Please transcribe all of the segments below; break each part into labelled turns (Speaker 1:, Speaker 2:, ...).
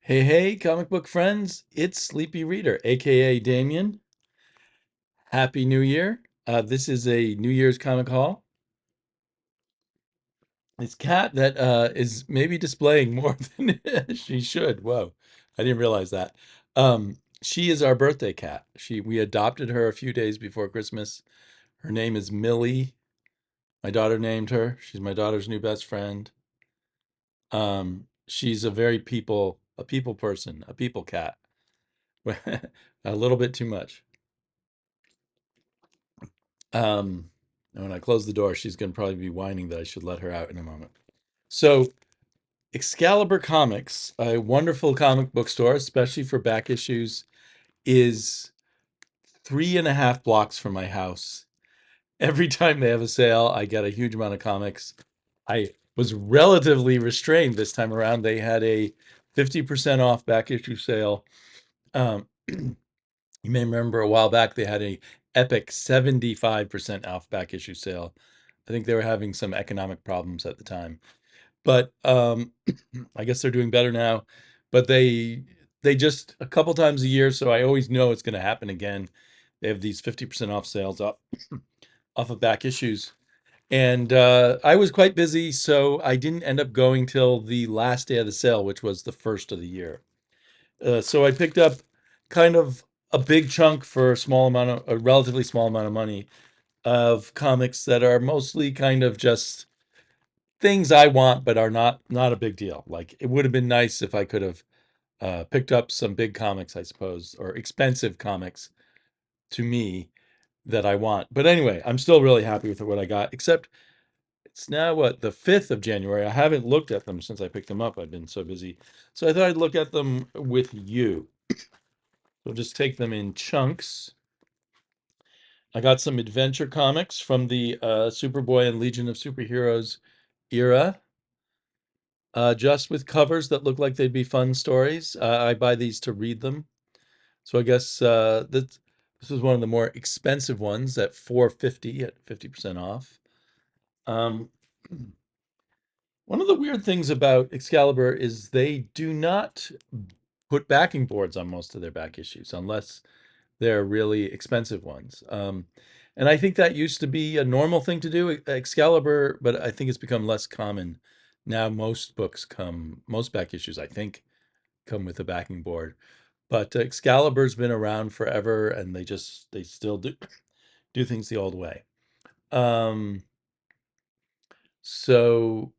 Speaker 1: Hey, hey, comic book friends, it's Sleepy Reader, aka Damien. Happy New Year. This is a New Year's comic haul. This cat that is maybe displaying more than she should. Whoa, I didn't realize that. She is our birthday cat. We adopted her a few days before Christmas. Her name is Millie. My daughter named her. She's my daughter's new best friend. She's a people person, a people cat. A little bit too much. Um, and when I close the door, she's going to probably be whining that I should let her out in a moment. So, Excalibur Comics, a wonderful comic book store, especially for back issues, is 3.5 blocks from my house. Every time they have a sale, I get a huge amount of comics. I was relatively restrained this time around. They had a 50% off back issue sale. Um, You may remember a while back they had a epic 75% off back issue sale. I think they were having some economic problems at the time. But I guess they're doing better now. But they just a couple times a year, so I always know it's going to happen again. They have these 50% off sales off of back issues. And I was quite busy, so I didn't end up going till the last day of the sale, which was the first of the year. So I picked up kind of a big chunk for a relatively small amount of money of comics that are mostly kind of just things I want, but are not a big deal. Like it would have been nice if I could have picked up some big comics, I suppose, or expensive comics to me that I want. But anyway, I'm still really happy with what I got. Except it's now what the 5th of January. I haven't looked at them since I picked them up. I've been so busy, so I thought I'd look at them with you. So just take them in chunks. I got some adventure comics from the Superboy and Legion of Superheroes era, just with covers that look like they'd be fun stories. I buy these to read them. So I guess this was one of the more expensive ones at 450 at 50% off. Um, One of the weird things about Excalibur is they do not put backing boards on most of their back issues unless they're really expensive ones. And I think that used to be a normal thing to do, Excalibur, but I think it's become less common. Now most back issues, I think, come with a backing board. But Excalibur's been around forever and they still do things the old way. Um, so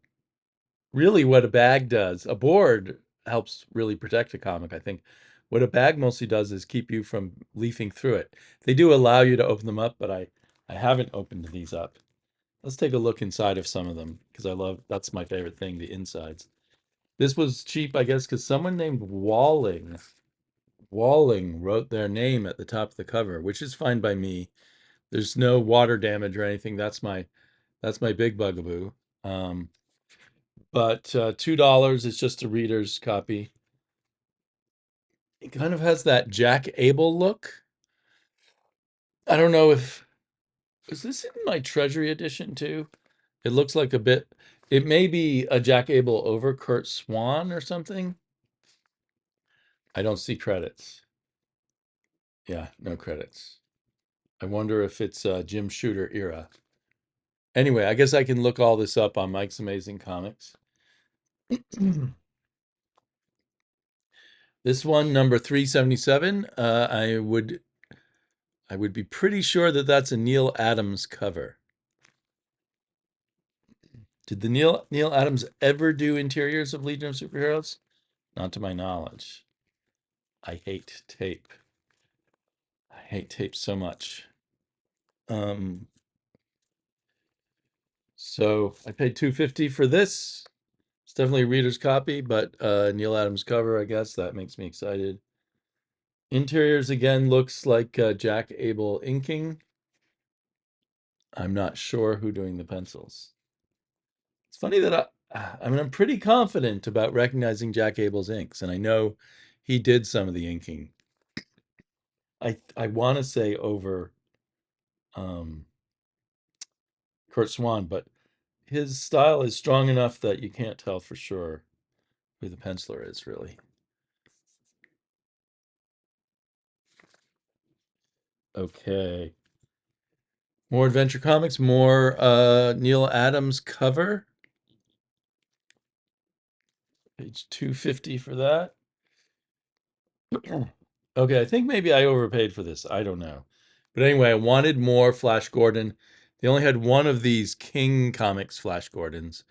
Speaker 1: really what a bag does, a board helps really protect a comic, I think. What a bag mostly does is keep you from leafing through it. They do allow you to open them up, but I haven't opened these up. Let's take a look inside of some of them because that's my favorite thing, the insides. This was cheap, I guess, because someone named Walling wrote their name at the top of the cover, which is fine by me. There's no water damage or anything. That's my big bugaboo. Um, but $2 is just a reader's copy. It kind of has that Jack Abel look. I don't know if is this in my Treasury edition too. It looks like a bit. It may be a Jack Abel over Kurt Swan or something. I don't see credits. Yeah, no credits. I wonder if it's Jim Shooter era. Anyway, I guess I can look all this up on Mike's Amazing Comics. This one, number 377, I would be pretty sure that that's a Neil Adams cover. Did the Neil Adams ever do interiors of Legion of Superheroes? Not to my knowledge. I hate tape. I hate tape so much. Um, so I paid 250 for this. It's definitely a reader's copy, but Neil Adams cover, I guess that makes me excited. Interiors again looks like Jack Abel inking. I'm not sure who doing the pencils. It's funny that I'm pretty confident about recognizing Jack Abel's inks, and I know he did some of the inking. I want to say over um, Kurt Swan, but his style is strong enough that you can't tell for sure who the penciler is, really. Okay. More adventure comics, more Neil Adams cover. Page 250 for that. Okay, I think maybe I overpaid for this. I don't know. But anyway, I wanted more Flash Gordon. They only had one of these King Comics Flash Gordons,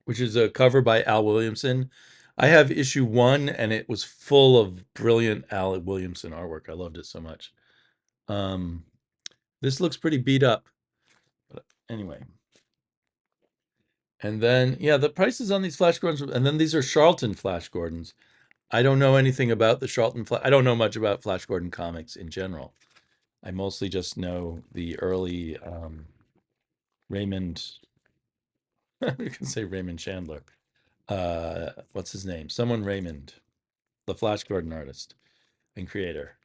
Speaker 1: which is a cover by Al Williamson. I have issue one, and it was full of brilliant Al Williamson artwork. I loved it so much. Um, this looks pretty beat up. But anyway. And then, yeah, the prices on these Flash Gordons, and then these are Charlton Flash Gordons. I don't know anything about the Charlton Flash. I don't know much about Flash Gordon comics in general. I mostly just know the early Raymond, you can say Raymond Chandler. What's his name? Someone Raymond, the Flash Gordon artist and creator.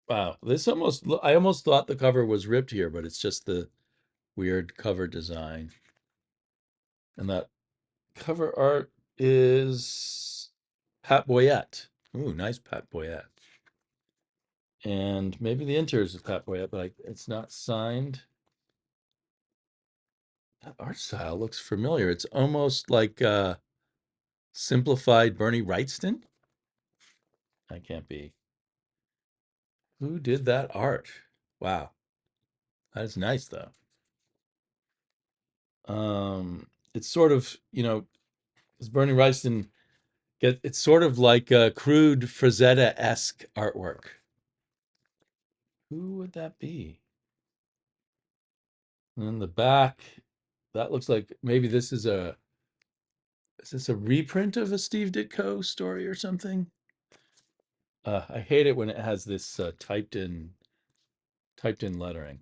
Speaker 1: Wow, I almost thought the cover was ripped here, but it's just the weird cover design. And that cover art is Pat Boyette. Ooh, nice Pat Boyette. And maybe the interiors of Pat Boyette, but it's not signed. That art style looks familiar. It's almost like simplified Bernie Wrightston. I can't be. Who did that art? Wow, that's nice though. It's sort of, as Bernie Wrightston it's sort of like a crude Frazetta-esque artwork. Who would that be? And then the back, that looks like maybe is this a reprint of a Steve Ditko story or something? I hate it when it has this typed in lettering.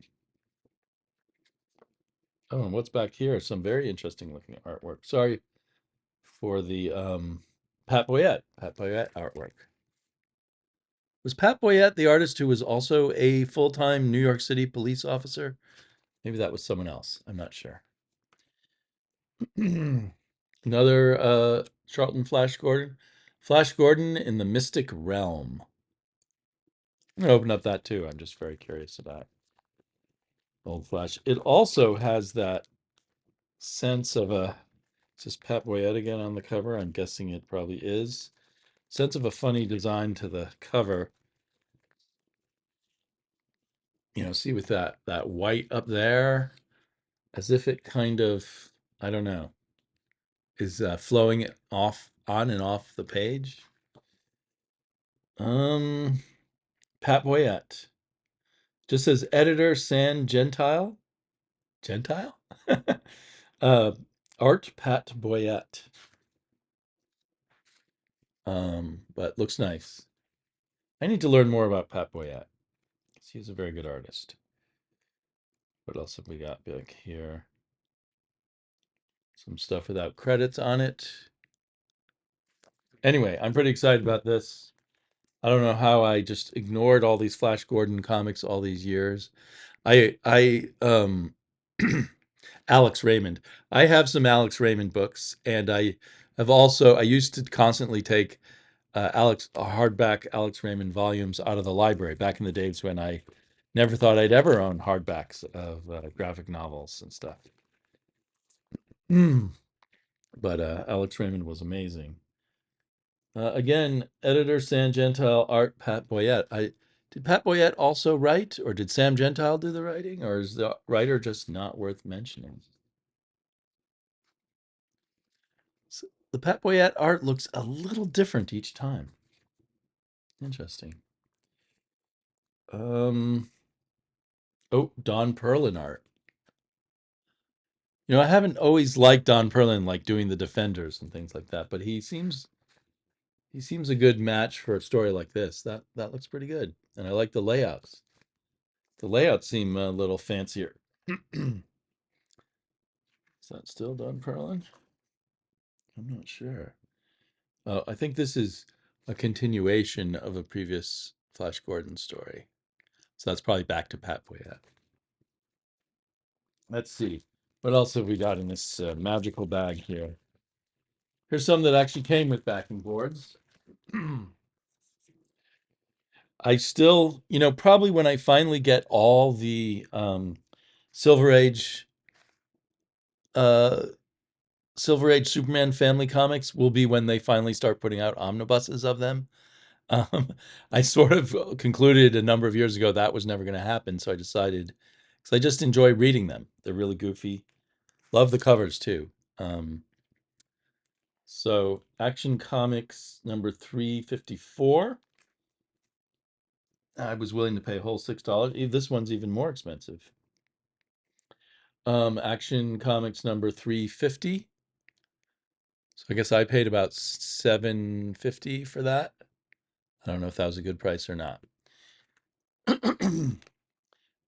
Speaker 1: Oh, and what's back here? Some very interesting looking artwork. Sorry for the Pat Boyette artwork. Was Pat Boyette the artist who was also a full-time New York City police officer? Maybe that was someone else. I'm not sure. Another Charlton Flash Gordon. Flash Gordon in the Mystic Realm. I'm gonna open up that too. I'm just very curious about Old Flash. It also has that sense of a. Is this Pat Boyette again on the cover? I'm guessing it probably is. Sense of a funny design to the cover. See with that white up there, as if it kind of, I don't know, is flowing off on and off the page. Pat Boyette. Just says editor San Gentile. Gentile? uh, Art Pat Boyette. But looks nice. I need to learn more about Pat Boyette. He's a very good artist. What else have we got back here? Some stuff without credits on it. Anyway, I'm pretty excited about this. I don't know how I just ignored all these Flash Gordon comics all these years. I Alex Raymond. I have some Alex Raymond books, and I used to constantly take hardback Alex Raymond volumes out of the library back in the days when I never thought I'd ever own hardbacks of graphic novels and stuff. But Alex Raymond was amazing. Again, editor Sam Gentile, art Pat Boyette. Did Pat Boyette also write, or did Sam Gentile do the writing, or is the writer just not worth mentioning? The Pat Boyette art looks a little different each time. Interesting. Oh, Don Perlin art. I haven't always liked Don Perlin, like doing the Defenders and things like that, but he seems a good match for a story like this. That looks pretty good, and I like the layouts. The layouts seem a little fancier. Is that still Don Perlin? I'm not sure. I think this is a continuation of a previous Flash Gordon story. So that's probably back to Pat Boyette. Let's see. What else have we got in this magical bag here? Here's some that actually came with backing boards. I still, probably when I finally get all the Silver Age, uh, Silver Age Superman family comics will be when they finally start putting out omnibuses of them. Um, I sort of concluded a number of years ago that was never going to happen, so I decided, because I just enjoy reading them. They're really goofy. Love the covers too. Um, so Action Comics number 354. I was willing to pay a whole $6. This one's even more expensive. Action Comics number 350. So I guess I paid about 750 for that. I don't know if that was a good price or not.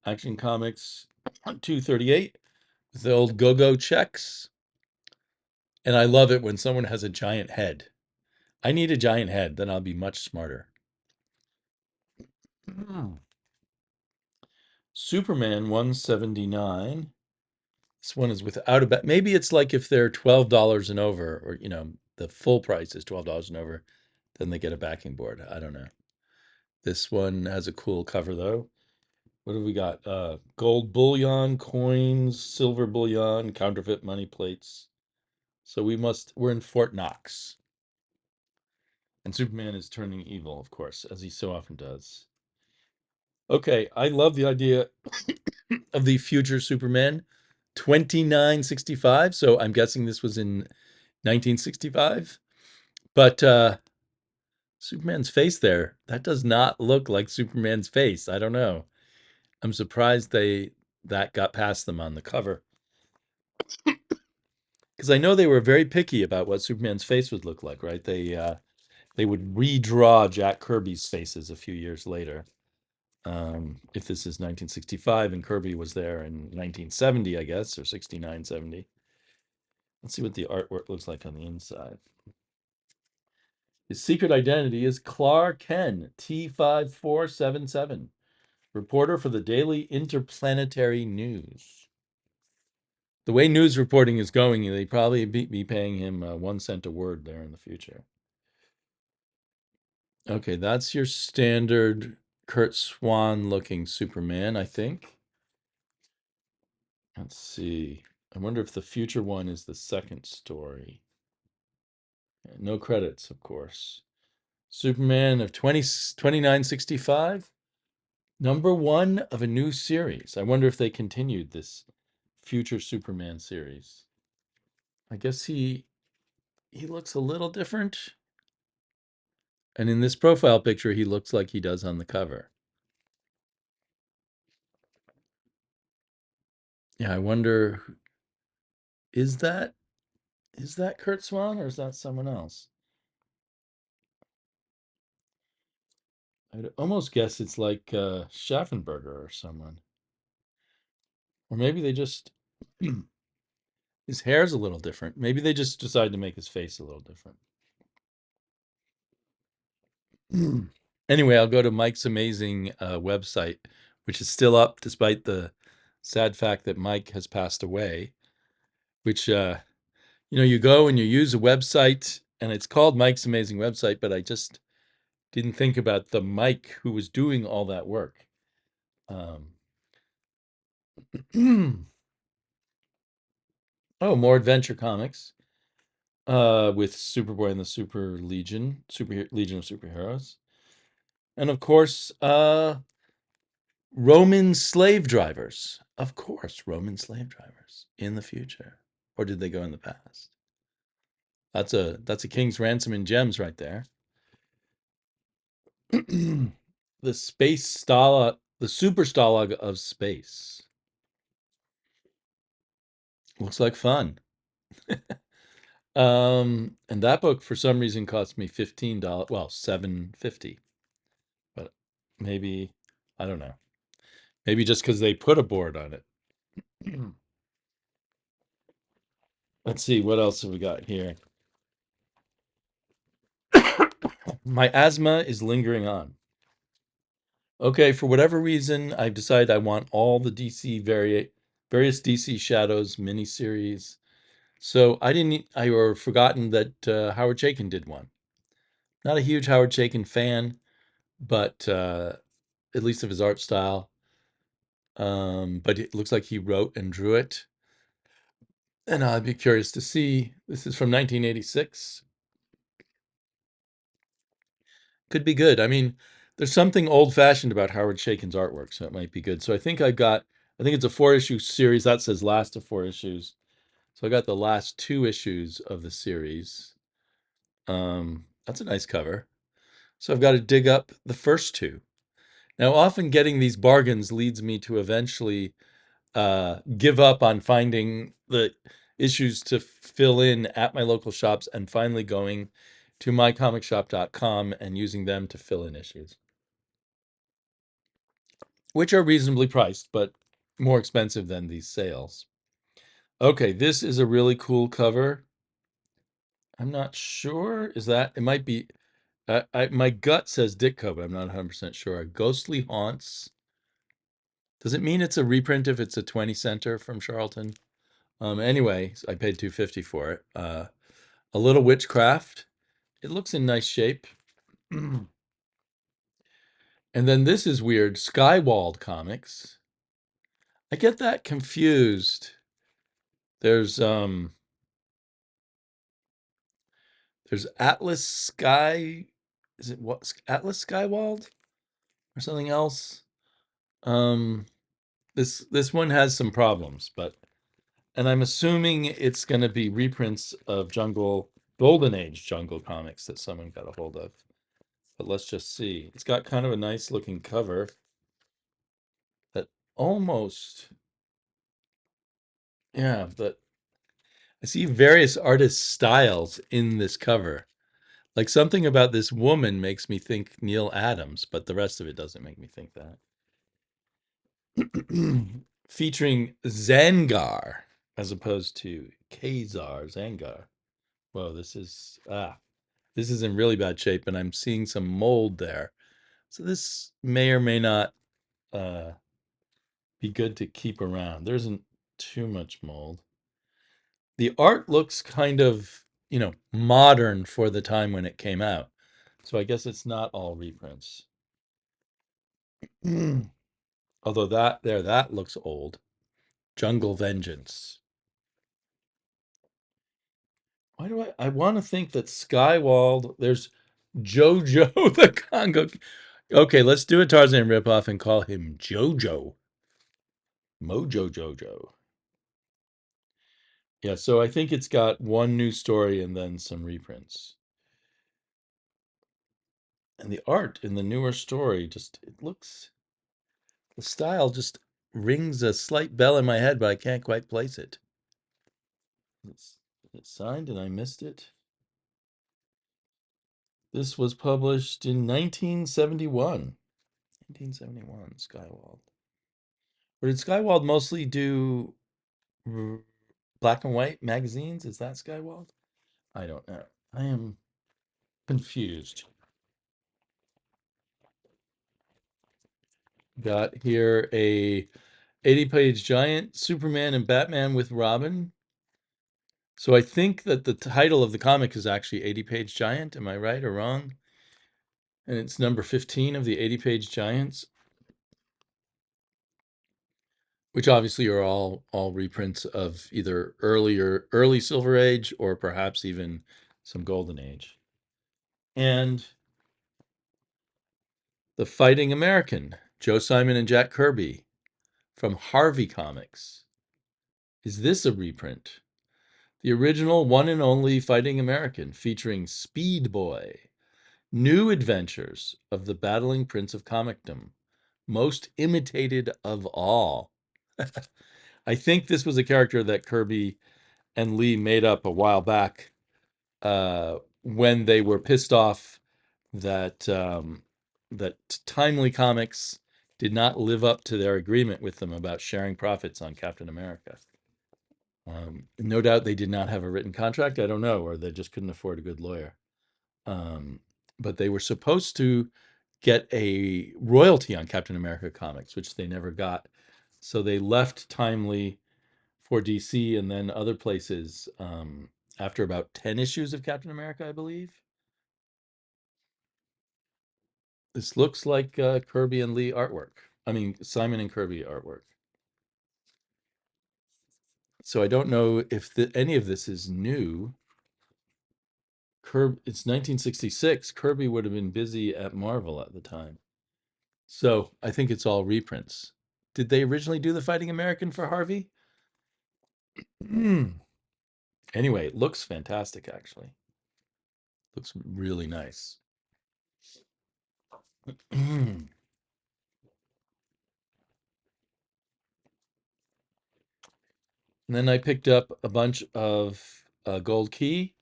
Speaker 1: Action Comics 238 with the old go-go checks. And I love it when someone has a giant head. I need a giant head, then I'll be much smarter. Superman 179. This one is without a bet. Maybe it's like if they're $12 and over, or the full price is $12 and over, then they get a backing board. I don't know. This one has a cool cover though. What have we got? Gold bullion, coins, silver bullion, counterfeit money plates. So we're in Fort Knox. And Superman is turning evil, of course, as he so often does. Okay, I love the idea of the future Superman 2965. So I'm guessing this was in 1965. But Superman's face there, that does not look like Superman's face. I don't know. I'm surprised that got past them on the cover. Because I know they were very picky about what Superman's face would look like, right? They would redraw Jack Kirby's faces a few years later. If this is 1965 and Kirby was there in 1970, I guess, or 69, 70. Let's see what the artwork looks like on the inside. His secret identity is Clark Kent, T5477, reporter for the Daily Interplanetary News. The way news reporting is going, they probably be paying him 1 cent a word there in the future. Okay, that's your standard Kurt Swan looking Superman, I think. Let's see. I wonder if the future one is the second story. No credits, of course. Superman of 2965, number one of a new series. I wonder if they continued this future Superman series. I guess he looks a little different. And in this profile picture, he looks like he does on the cover. Yeah, I wonder, is that Kurt Swan or is that someone else? I'd almost guess it's like Schaffenberger or someone. Or maybe they just his hair's a little different. Maybe they just decided to make his face a little different. Anyway, I'll go to Mike's amazing website, which is still up despite the sad fact that Mike has passed away. Which you go and you use a website, and it's called Mike's amazing website, but I just didn't think about the Mike who was doing all that work. Oh, more adventure comics with Superboy and the Super Legion, Legion of Superheroes, and of course Roman slave drivers. Of course, Roman slave drivers in the future, or did they go in the past? That's a King's Ransom in gems right there. The space Stala, the super Stalag of space. Looks like fun. And that book for some reason cost me $15. Well, $7.50. But maybe, I don't know. Maybe just because they put a board on it. Let's see, what else have we got here? My asthma is lingering on. Okay, for whatever reason, I've decided I want all the various DC Shadows miniseries. So I forgotten that Howard Chaykin did one. Not a huge Howard Chaykin fan, but at least of his art style. But it looks like he wrote and drew it. And I'd be curious to see. This is from 1986. Could be good. I mean, there's something old-fashioned about Howard Chaykin's artwork, so it might be good. So I think it's a four-issue series. That says last of four issues. So I got the last two issues of the series. That's a nice cover. So I've got to dig up the first two. Now, often getting these bargains leads me to eventually give up on finding the issues to fill in at my local shops and finally going to mycomicshop.com and using them to fill in issues, which are reasonably priced, but more expensive than these sales. Okay, this is a really cool cover. I'm not sure. Is that, it might be, my gut says Ditko, but I'm not 100% sure. Ghostly Haunts. Does it mean it's a reprint if it's a 20 center from Charleton? Anyway, I paid $2.50 for it. A Little Witchcraft. It looks in nice shape. And then this is weird. Skywald Comics. I get that confused. There's there's Atlas Sky. Is it what, Atlas Skywald or something else? Um, this one has some problems, and I'm assuming it's going to be reprints of Golden Age Jungle comics that someone got a hold of. But let's just see. It's got kind of a nice looking cover that almost, yeah, but I see various artist styles in this cover. Like something about this woman makes me think Neil Adams, but the rest of it doesn't make me think that. Featuring Zangar as opposed to Khazar Zangar. Whoa, this is in really bad shape, and I'm seeing some mold there. So this may or may not uh, be good to keep around. There isn't too much mold. The art looks kind of, modern for the time when it came out. So I guess it's not all reprints. Although that looks old. Jungle Vengeance. Why do I want to think that Skywald, there's Jojo the Congo. Okay, let's do a Tarzan ripoff and call him Jojo. Mojo Jojo. Yeah, so I think it's got one new story and then some reprints. And the art in the newer story the style just rings a slight bell in my head, but I can't quite place it. Is it signed and I missed it? This was published in 1971. 1971, Skywald. Or did Skywald mostly do black and white magazines? Is that Skywald? I don't know. I am confused. Got here a 80-page giant Superman and Batman with Robin. So I think that the title of the comic is actually 80-page giant. Am I right or wrong? And it's number 15 of the 80-page giants, which obviously are all reprints of either early Silver Age or perhaps even some Golden Age. And The Fighting American, Joe Simon and Jack Kirby from Harvey Comics. Is this a reprint? The original one and only Fighting American featuring Speed Boy. New adventures of the battling prince of comicdom, most imitated of all. I think this was a character that Kirby and Lee made up a while back when they were pissed off that that Timely Comics did not live up to their agreement with them about sharing profits on Captain America. No doubt they did not have a written contract. I don't know, or they just couldn't afford a good lawyer. But they were supposed to get a royalty on Captain America comics, which they never got. So they left Timely for DC and then other places after about 10 issues of Captain America, I believe. This looks like Kirby and Lee artwork. I mean, Simon and Kirby artwork. So I don't know if any of this is new. It's 1966. Kirby would have been busy at Marvel at the time. So I think it's all reprints. Did they originally do the Fighting American for Harvey? Anyway, it looks fantastic, actually. Looks really nice. And then I picked up a bunch of Gold Key,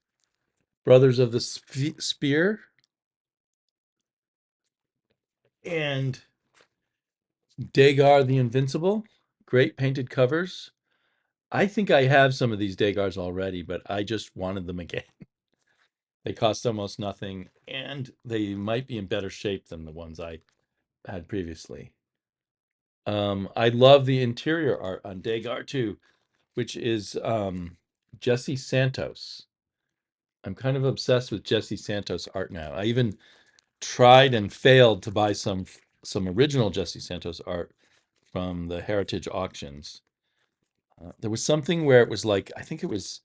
Speaker 1: Brothers of the Spear, and Dagar the Invincible. Great painted covers. I think I have some of these Dagars already, but I just wanted them again. They cost almost nothing, and they might be in better shape than the ones I had previously. I love the interior art on Dagar too, which is Jesse Santos. I'm kind of obsessed with Jesse Santos art now. I even tried and failed to buy some original Jesse Santos art from the Heritage auctions. There was something where it was like, I think it was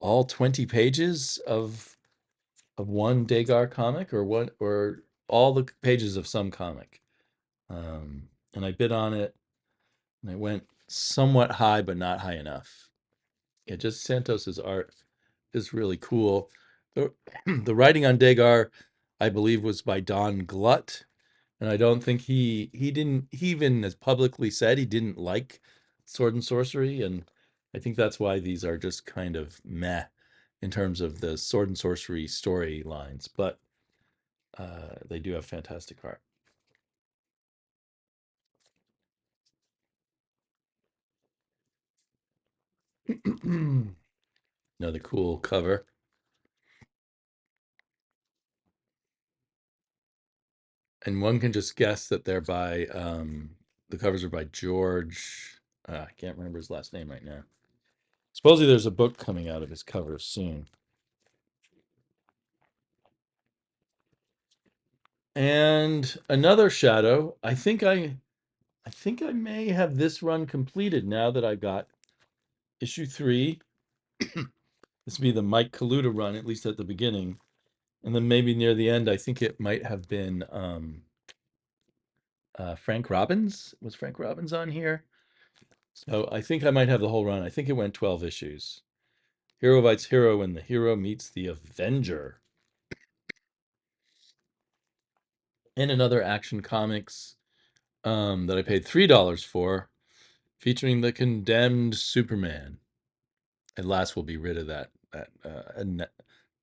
Speaker 1: all 20 pages of one Dagar comic, or all the pages of some comic. And I bid on it, and it went somewhat high, but not high enough. Yeah, just Santos's art is really cool. The, the writing on Dagar, I believe, was by Don Glut, and I don't think he even as publicly said he didn't like Sword and Sorcery, and I think that's why these are just kind of meh in terms of the Sword and Sorcery storylines, but they do have fantastic art. Another cool cover. And one can just guess that they're by the covers are by George. I can't remember his last name right now. Supposedly there's a book coming out of his covers soon. And another shadow. I think I may have this run completed now that I got issue 3. This will be the Mike Kaluta run, at least at the beginning. And then maybe near the end, I think it might have been Frank Robbins. Was Frank Robbins on here? So I think I might have the whole run. I think it went 12 issues. Hero fights hero when the hero meets the Avenger. And another Action Comics that I paid $3 for, featuring the condemned Superman. At last, we'll be rid of that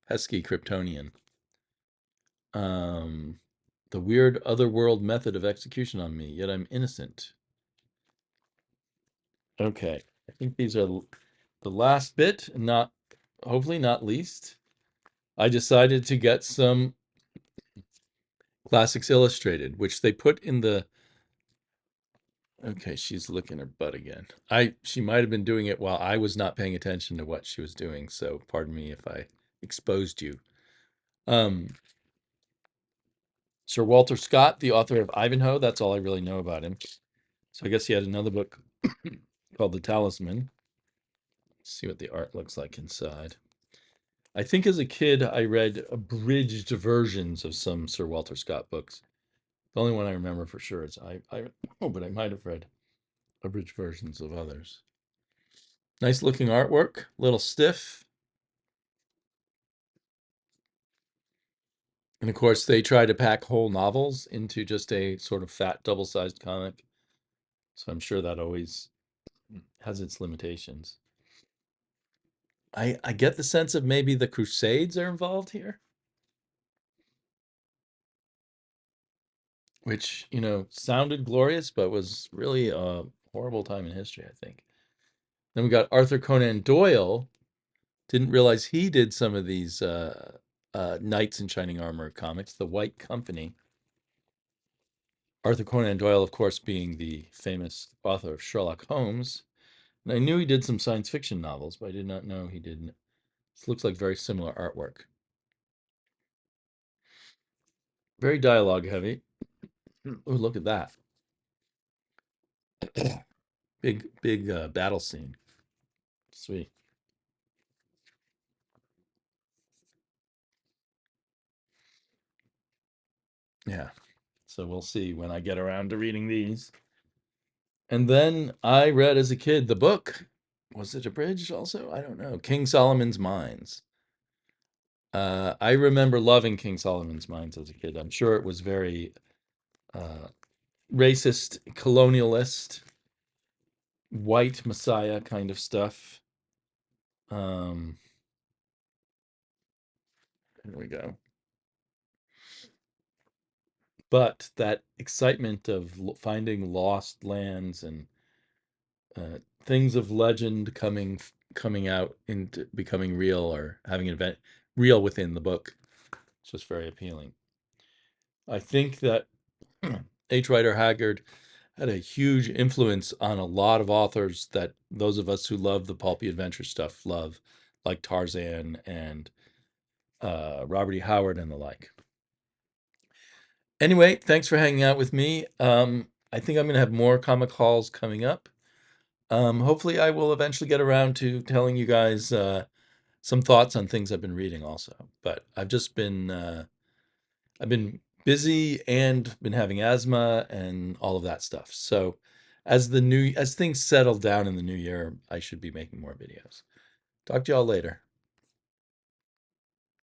Speaker 1: pesky Kryptonian. The weird otherworld method of execution on me, yet I'm innocent. Okay, I think these are the last bit, and not hopefully not least. I decided to get some Classics Illustrated, which they put in the. Okay, she's licking her butt again. She might have been doing it while I was not paying attention to what she was doing, so pardon me if I exposed you. Sir Walter Scott, the author of Ivanhoe, that's all I really know about him. So I guess he had another book called The Talisman. Let's see what the art looks like inside. I think as a kid I read abridged versions of some Sir Walter Scott books. The only one I remember for sure is but I might have read abridged versions of others. Nice looking artwork, a little stiff. And of course, they try to pack whole novels into just a sort of fat, double-sized comic. So I'm sure that always has its limitations. I get the sense of maybe the Crusades are involved here, which, sounded glorious, but was really a horrible time in history, I think. Then we got Arthur Conan Doyle. Didn't realize he did some of these Knights in Shining Armor comics, The White Company. Arthur Conan Doyle, of course, being the famous author of Sherlock Holmes. And I knew he did some science fiction novels, but I did not know he did. This looks like very similar artwork. Very dialogue heavy. Oh, look at that. Big battle scene. Sweet. Yeah. So we'll see when I get around to reading these. And then I read as a kid the book. Was it abridged also? I don't know. King Solomon's Mines. I remember loving King Solomon's Mines as a kid. I'm sure it was very uh, racist, colonialist, white messiah kind of stuff. Um, there we go. But that excitement of finding lost lands and things of legend coming out into becoming real or having an event real within the book, it's just very appealing. I think that H. Rider Haggard had a huge influence on a lot of authors that those of us who love the pulpy adventure stuff love, like Tarzan and Robert E. Howard and the like. Anyway, thanks for hanging out with me. I think I'm going to have more comic hauls coming up. Hopefully, I will eventually get around to telling you guys some thoughts on things I've been reading also. But I've been busy and been having asthma and all of that stuff. So as things settle down in the new year, I should be making more videos. Talk to y'all later.